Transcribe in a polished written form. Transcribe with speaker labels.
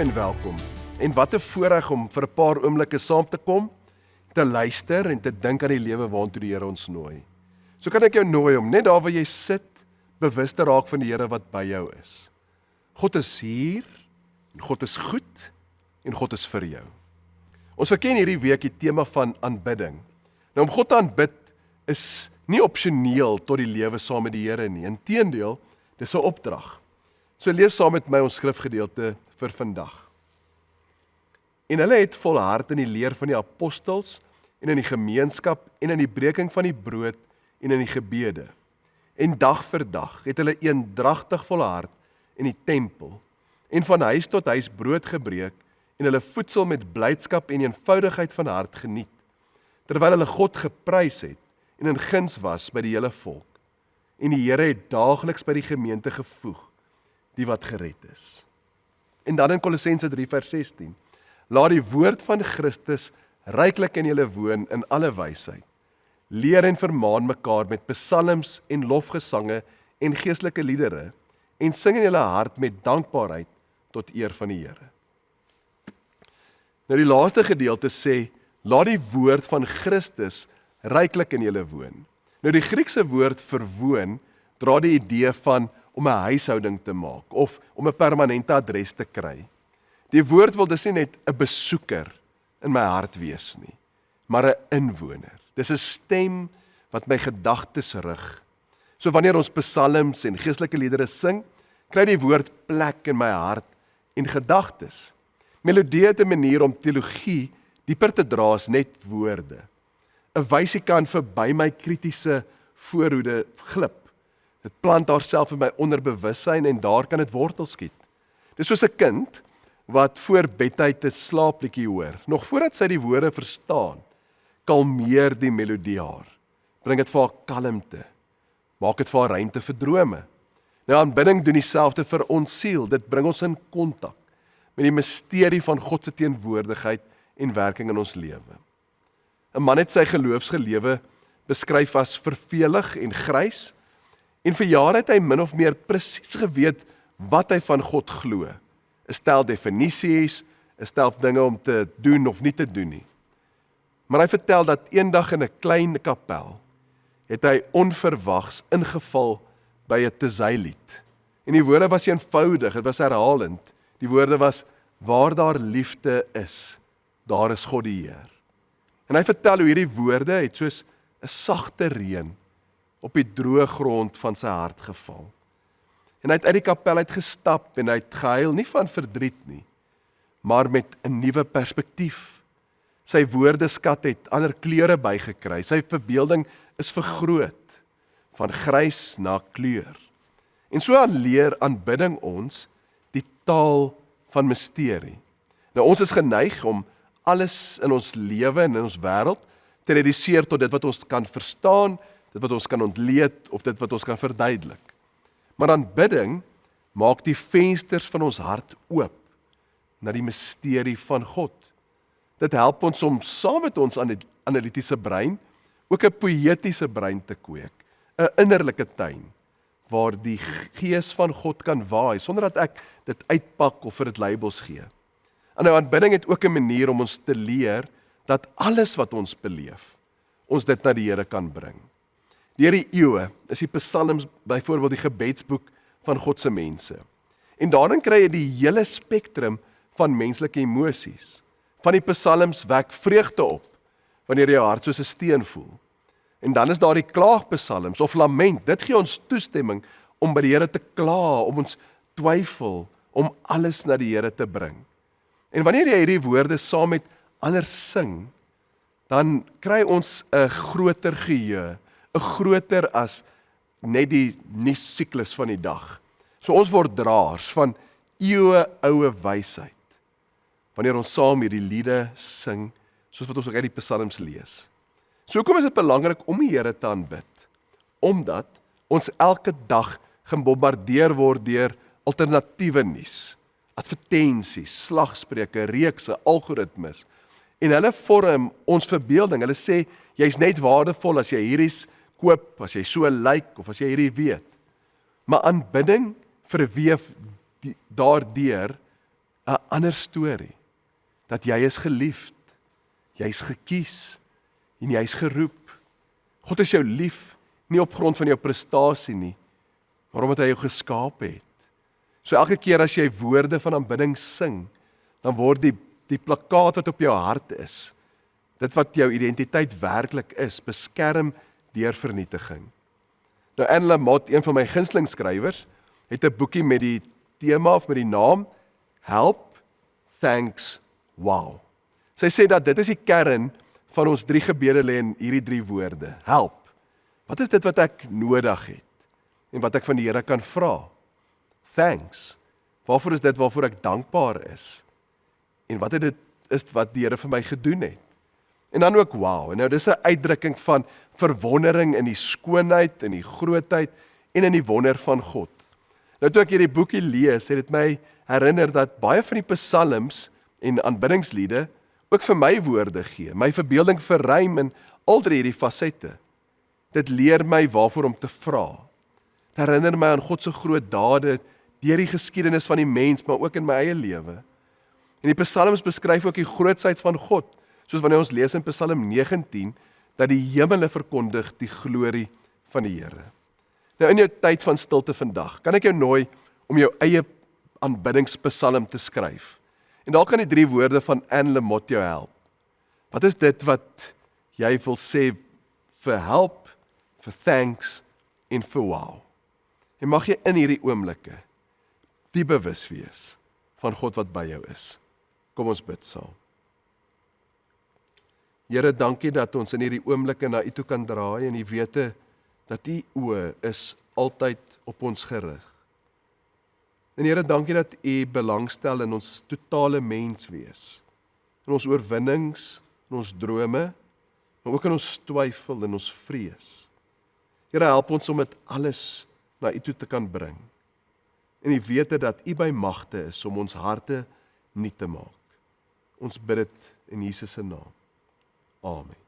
Speaker 1: en welkom. En wat 'n voorreg om vir 'n paar oomblikke saam te kom, te luister en te dink aan die lewe waartoe die Here ons nooi. So kan ek jou nooi om net daar waar jy sit, bewus te raak van die Here wat by jou is. God is hier, en God is goed, en God is vir jou. Ons verken hierdie week die tema van aanbidding. Nou om God te aanbid is nie opsioneel tot die lewe saam met die Here nie. Inteendeel, dis 'n opdrag. So lees saam met my ons skrifgedeelte vir vandag. En hulle het volhard in die leer van die apostels en in die gemeenskap en in die breking van die brood en in die gebede. En dag vir dag het hulle eendragtig volhard in die tempel en van huis tot huis brood gebreek en hulle voedsel met blydskap en eenvoudigheid van hart geniet, terwyl hulle God geprys het en in guns was by die hele volk. En die Here het daagliks by die gemeente gevoeg, die wat gered is. En dan in Kolossense 3 vers 16, laat die woord van Christus ryklik in julle woon in alle wysheid. Leer en vermaan mekaar met psalms en lofgesange en geestelike liedere en sing in julle hart met dankbaarheid tot eer van die Here. Nou die laaste gedeelte sê, laat die woord van Christus ryklik in julle woon. Nou die Griekse woord vir woon dra die idee van om 'n huishouding te maak of om 'n permanente adres te kry. Die woord wil dus nie net 'n besoeker in my hart wees nie, maar 'n inwoner. Dis 'n stem wat my gedagtes rig. So wanneer ons psalms en geestelike liedere sing, kry die woord plek in my hart en gedagtes. Melodie het 'n manier om teologie dieper te dra as net woorde. 'n Wysie kan verby my kritiese voorhoede glip. Dit plant haarself in my onderbewussyn en daar kan dit wortel skiet. Dis soos 'n kind wat voor bedtyd 'n slaapliedjie hoor. Nog voordat sy die woorde verstaan, kalmeer die melodie haar. Bring dit vir haar kalmte. Maak dit vir haar ruimte vir drome. Nou aanbidding doen dieselfde vir ons siel. Dit bring ons in kontak met die misterie van God se teenwoordigheid en werking in ons lewe. 'n Man het sy geloofsgelewe beskryf as vervelig en grys, en vir jare het hy min of meer presies geweet wat hy van God glo. 'n Stel definisies, 'n stel dinge om te doen of nie te doen nie. Maar hy vertel dat eendag in 'n klein kapel het hy onverwags ingeval by 'n Tesy-lied. En die woorde was eenvoudig, dit was herhalend. Die woorde was, waar daar liefde is, daar is God die Heer. En hy vertel hoe hierdie woorde het soos 'n sagte reën op die droë grond van sy hart geval. En hy het uit die kapel uit gestap en hy het gehuil, nie van verdriet nie, maar met 'n nuwe perspektief. Sy woordeskat het ander kleure bygekry, sy verbeelding is vergroot, van grys na kleur. En so leer aanbidding ons die taal van misterie. Nou ons is geneig om alles in ons lewe en in ons wêreld te reduseer tot dit wat ons kan verstaan, dit wat ons kan ontleed of dit wat ons kan verduidelik. Maar aanbidding maak die vensters van ons hart oop na die misterie van God. Dit help ons om saam met ons analitiese brein ook 'n poëtiese brein te kweek, 'n innerlike tuin waar die gees van God kan waai sonder dat ek dit uitpak of vir dit labels gee. En nou aanbidding het ook 'n manier om ons te leer dat alles wat ons beleef, ons dit na die Here kan bring. Deur die eeue is die psalms byvoorbeeld die gebedsboek van God se mense. En daarin kry jy die hele spektrum van menslike emosies. Van die psalms wek vreugde op, wanneer jy jou hart soos 'n steen voel. En dan is daar die klaagpsalms of lament. Dit gee ons toestemming om by die Here te kla, om ons twyfel, om alles na die Here te bring. En wanneer jy hierdie woorde saam met ander sing, dan kry ons 'n groter geheue, 'n groter as net die nuussiklus van die dag. So ons word draers van eeue oue wysheid, wanneer ons saam hierdie liede sing, soos wat ons ook uit die psalms lees. So hoekom is dit belangrik om die Here te aanbid? Omdat ons elke dag gebombardeer word deur alternatiewe nuus, advertensies, slagspreuke, reekse, algoritmes, en hulle vorm ons verbeelding. Hulle sê, jy's net waardevol as jy hierdie koop, as jy so lyk, of as jy hierdie weet. Maar aanbidding verweef daardeur 'n ander storie, dat jy is geliefd, jy's gekies, en jy's geroep. God is jou lief, nie op grond van jou prestasie nie, maar omdat hy jou geskaap het. So elke keer as jy woorde van aanbidding sing, dan word die plakkaat wat op jou hart is, dit wat jou identiteit werklik is, beskerm deur vernietiging. Nou Anne Lamott, een van my gunsteling skrywers, het 'n boekie met die tema of met die naam Help, Thanks, Wow. Sy sê dat dit is die kern van ons 3 gebede lê in hierdie 3 woorde. Help. Wat is dit wat ek nodig het? En wat ek van die Here kan vra? Thanks. Waarvoor is dit waarvoor ek dankbaar is? En wat is wat die Here vir my gedoen het? En dan ook wow. En nou dis 'n uitdrukking van verwondering in die skoonheid, in die grootheid en in die wonder van God. Nou toe ek hierdie boekie lees, het dit my herinner dat baie van die psalms en aanbiddingsliede ook vir my woorde gee, my verbeelding verruim in al 3 hierdie fasette. Dit leer my waarvoor om te vra. Dit herinner my aan God se groot dade deur die geskiedenis van die mens, maar ook in my eie lewe. En die psalms beskryf ook die grootsheid van God, soos wanneer ons lees in Psalm 19, dat die hemele verkondig die glorie van die Here. Nou in jou tyd van stilte vandag, kan ek jou nooi om jou eie aanbiddingspsalm te skryf. En dalk kan die 3 woorde van Anne Lamott jou help. Wat is dit wat jy wil sê vir help, vir thanks en vir wow? En mag jy in hierdie oomblikke die bewus wees van God wat by jou is. Kom ons bid saam. Here, dankie dat ons in hierdie oomblikke na U toe kan draai en U wete dat U oë is altyd op ons gerig. En Here, dankie dat U belangstel in ons totale menswees, in ons oorwinnings, in ons drome, maar ook in ons twyfel en ons vrees. Here, help ons om dit alles na U toe te kan bring. En U wete dat U by magte is om ons harte nuut te maak. Ons bid dit in Jesus se naam. Amen.